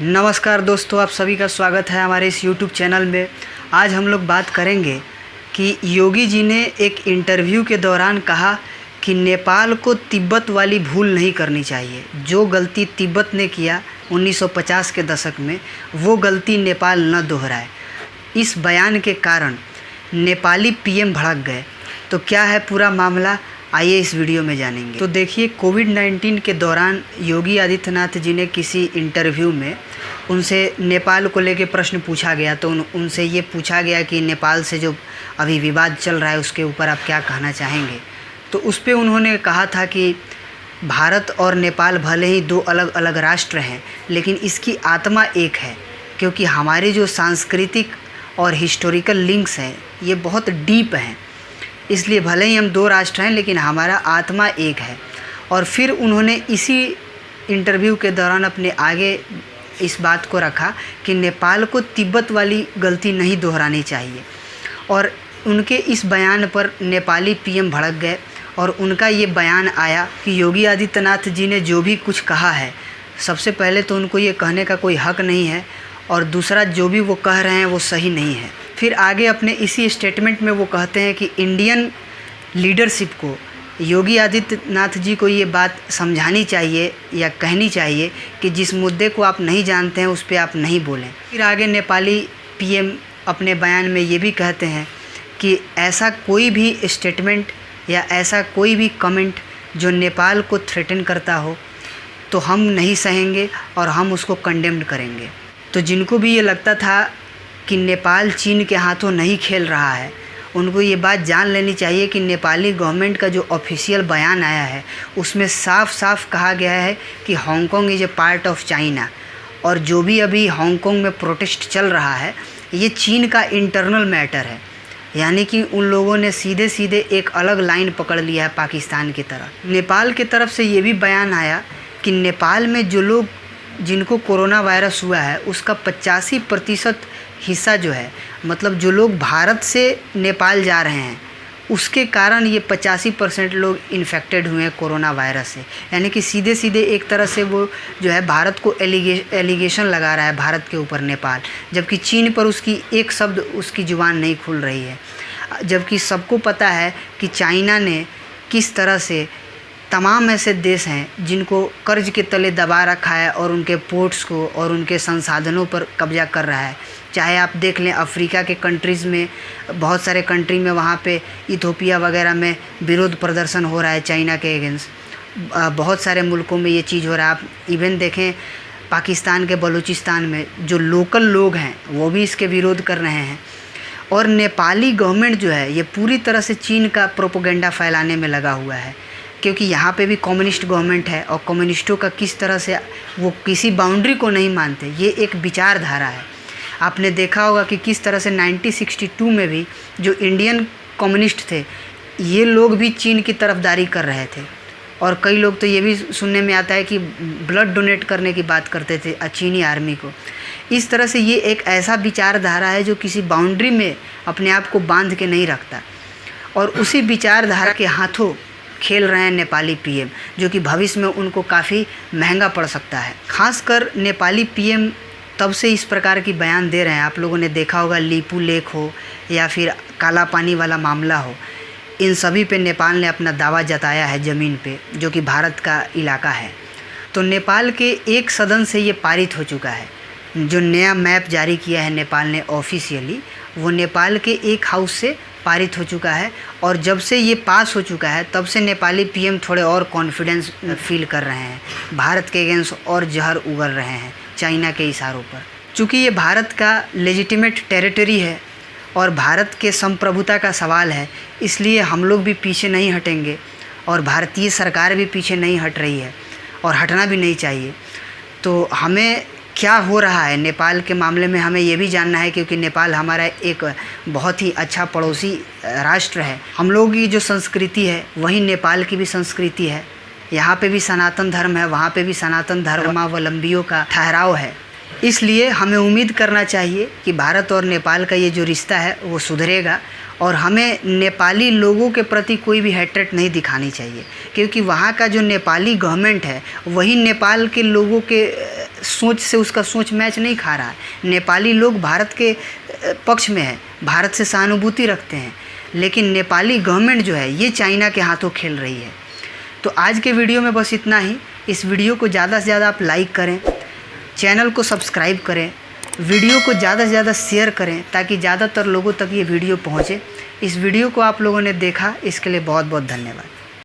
नमस्कार दोस्तों, आप सभी का स्वागत है हमारे इस YouTube चैनल में। आज हम लोग बात करेंगे कि योगी जी ने एक इंटरव्यू के दौरान कहा कि नेपाल को तिब्बत वाली भूल नहीं करनी चाहिए। जो गलती तिब्बत ने किया 1950 के दशक में, वो गलती नेपाल न दोहराए। इस बयान के कारण नेपाली पीएम भड़क गए। तो क्या है पूरा मामला, आइए इस वीडियो में जानेंगे। तो देखिए, कोविड-19 के दौरान योगी आदित्यनाथ जी ने किसी इंटरव्यू में उनसे नेपाल को लेकर प्रश्न पूछा गया। तो उनसे ये पूछा गया कि नेपाल से जो अभी विवाद चल रहा है उसके ऊपर आप क्या कहना चाहेंगे। तो उस पर उन्होंने कहा था कि भारत और नेपाल भले ही दो अलग अलग राष्ट्र हैं, लेकिन इसकी आत्मा एक है, क्योंकि हमारे जो सांस्कृतिक और हिस्टोरिकल लिंक्स हैं ये बहुत डीप हैं। इसलिए भले ही हम दो राष्ट्र हैं, लेकिन हमारा आत्मा एक है। और फिर उन्होंने इसी इंटरव्यू के दौरान अपने आगे इस बात को रखा कि नेपाल को तिब्बत वाली गलती नहीं दोहरानी चाहिए। और उनके इस बयान पर नेपाली पीएम भड़क गए और उनका ये बयान आया कि योगी आदित्यनाथ जी ने जो भी कुछ कहा है, सबसे पहले तो उनको ये कहने का कोई हक नहीं है, और दूसरा जो भी वो कह रहे हैं वो सही नहीं है। फिर आगे अपने इसी स्टेटमेंट में वो कहते हैं कि इंडियन लीडरशिप को, योगी आदित्यनाथ जी को ये बात समझानी चाहिए या कहनी चाहिए कि जिस मुद्दे को आप नहीं जानते हैं उस पर आप नहीं बोलें। फिर आगे नेपाली पीएम अपने बयान में ये भी कहते हैं कि ऐसा कोई भी स्टेटमेंट या ऐसा कोई भी कमेंट जो नेपाल को थ्रेटन करता हो तो हम नहीं सहेंगे और हम उसको कंडेम्ड करेंगे। तो जिनको भी ये लगता था कि नेपाल चीन के हाथों नहीं खेल रहा है, उनको ये बात जान लेनी चाहिए कि नेपाली गवर्नमेंट का जो ऑफिशियल बयान आया है उसमें साफ साफ कहा गया है कि Hong Kong is a part of China. और जो भी अभी हांगकांग में प्रोटेस्ट चल रहा है ये चीन का इंटरनल मैटर है, यानी कि उन लोगों ने सीधे सीधे एक अलग लाइन पकड़ लिया है पाकिस्तान की तरफ। नेपाल की तरफ से ये भी बयान आया कि नेपाल में जो लोग जिनको कोरोना वायरस हुआ है उसका 85% हिस्सा जो है, मतलब जो लोग भारत से नेपाल जा रहे हैं उसके कारण ये 85% लोग इन्फेक्टेड हुए हैं कोरोना वायरस से। यानी कि सीधे सीधे एक तरह से वो जो है भारत को एलिगेशन लगा रहा है भारत के ऊपर नेपाल, जबकि चीन पर उसकी एक शब्द उसकी ज़ुबान नहीं खुल रही है। जबकि सबको पता है कि चाइना ने किस तरह से तमाम ऐसे देश हैं जिनको कर्ज के तले दबा रखा है और उनके पोर्ट्स को और उनके संसाधनों पर कब्जा कर रहा है। चाहे आप देख लें अफ्रीका के कंट्रीज़ में, बहुत सारे कंट्री में, वहाँ पे इथोपिया वगैरह में विरोध प्रदर्शन हो रहा है चाइना के अगेंस्ट। बहुत सारे मुल्कों में ये चीज़ हो रहा है। आप इवन देखें पाकिस्तान के बलूचिस्तान में जो लोकल लोग हैं वो भी इसके विरोध कर रहे हैं। और नेपाली गवर्नमेंट जो है ये पूरी तरह से चीन का प्रोपोगेंडा फैलाने में लगा हुआ है, क्योंकि यहाँ पे भी कम्युनिस्ट गवर्नमेंट है और कम्युनिस्टों का किस तरह से वो किसी बाउंड्री को नहीं मानते, ये एक विचारधारा है। आपने देखा होगा कि किस तरह से 1962 में भी जो इंडियन कम्युनिस्ट थे ये लोग भी चीन की तरफदारी कर रहे थे। और कई लोग तो ये भी सुनने में आता है कि ब्लड डोनेट करने की बात करते थे चीनी आर्मी को। इस तरह से ये एक ऐसा विचारधारा है जो किसी बाउंड्री में अपने आप को बांध के नहीं रखता, और उसी विचारधारा के हाथों खेल रहे हैं नेपाली पीएम, जो कि भविष्य में उनको काफ़ी महंगा पड़ सकता है। खासकर नेपाली पीएम तब से इस प्रकार की बयान दे रहे हैं, आप लोगों ने देखा होगा लीपू लेक हो या फिर काला पानी वाला मामला हो, इन सभी पे नेपाल ने अपना दावा जताया है ज़मीन पे, जो कि भारत का इलाका है। तो नेपाल के एक सदन से ये पारित हो चुका है। जो नया मैप जारी किया है नेपाल ने ऑफिशियली, वो नेपाल के एक हाउस से पारित हो चुका है। और जब से ये पास हो चुका है तब से नेपाली पीएम थोड़े और कॉन्फिडेंस फील कर रहे हैं, भारत के अगेंस्ट और जहर उगल रहे हैं चाइना के इशारों पर। चूँकि ये भारत का लेजिटिमेट टेरिटरी है और भारत के संप्रभुता का सवाल है, इसलिए हम लोग भी पीछे नहीं हटेंगे और भारतीय सरकार भी पीछे नहीं हट रही है और हटना भी नहीं चाहिए। तो हमें क्या हो रहा है नेपाल के मामले में हमें ये भी जानना है, क्योंकि नेपाल हमारा एक बहुत ही अच्छा पड़ोसी राष्ट्र है। हम लोगों की जो संस्कृति है वही नेपाल की भी संस्कृति है। यहाँ पे भी सनातन धर्म है, वहाँ पे भी सनातन धर्मावलंबियों का ठहराव है। इसलिए हमें उम्मीद करना चाहिए कि भारत और नेपाल का ये जो रिश्ता है वो सुधरेगा और हमें नेपाली लोगों के प्रति कोई भी हेट्रेट नहीं दिखानी चाहिए, क्योंकि वहाँ का जो नेपाली गवर्नमेंट है वही नेपाल के लोगों के सोच से उसका सोच मैच नहीं खा रहा है। नेपाली लोग भारत के पक्ष में है, भारत से सहानुभूति रखते हैं, लेकिन नेपाली गवर्नमेंट जो है ये चाइना के हाथों खेल रही है। तो आज के वीडियो में बस इतना ही। इस वीडियो को ज़्यादा से ज़्यादा आप लाइक करें, चैनल को सब्सक्राइब करें, वीडियो को ज़्यादा से ज़्यादा शेयर करें ताकि ज़्यादातर लोगों तक ये वीडियो पहुँचे। इस वीडियो को आप लोगों ने देखा, इसके लिए बहुत बहुत धन्यवाद।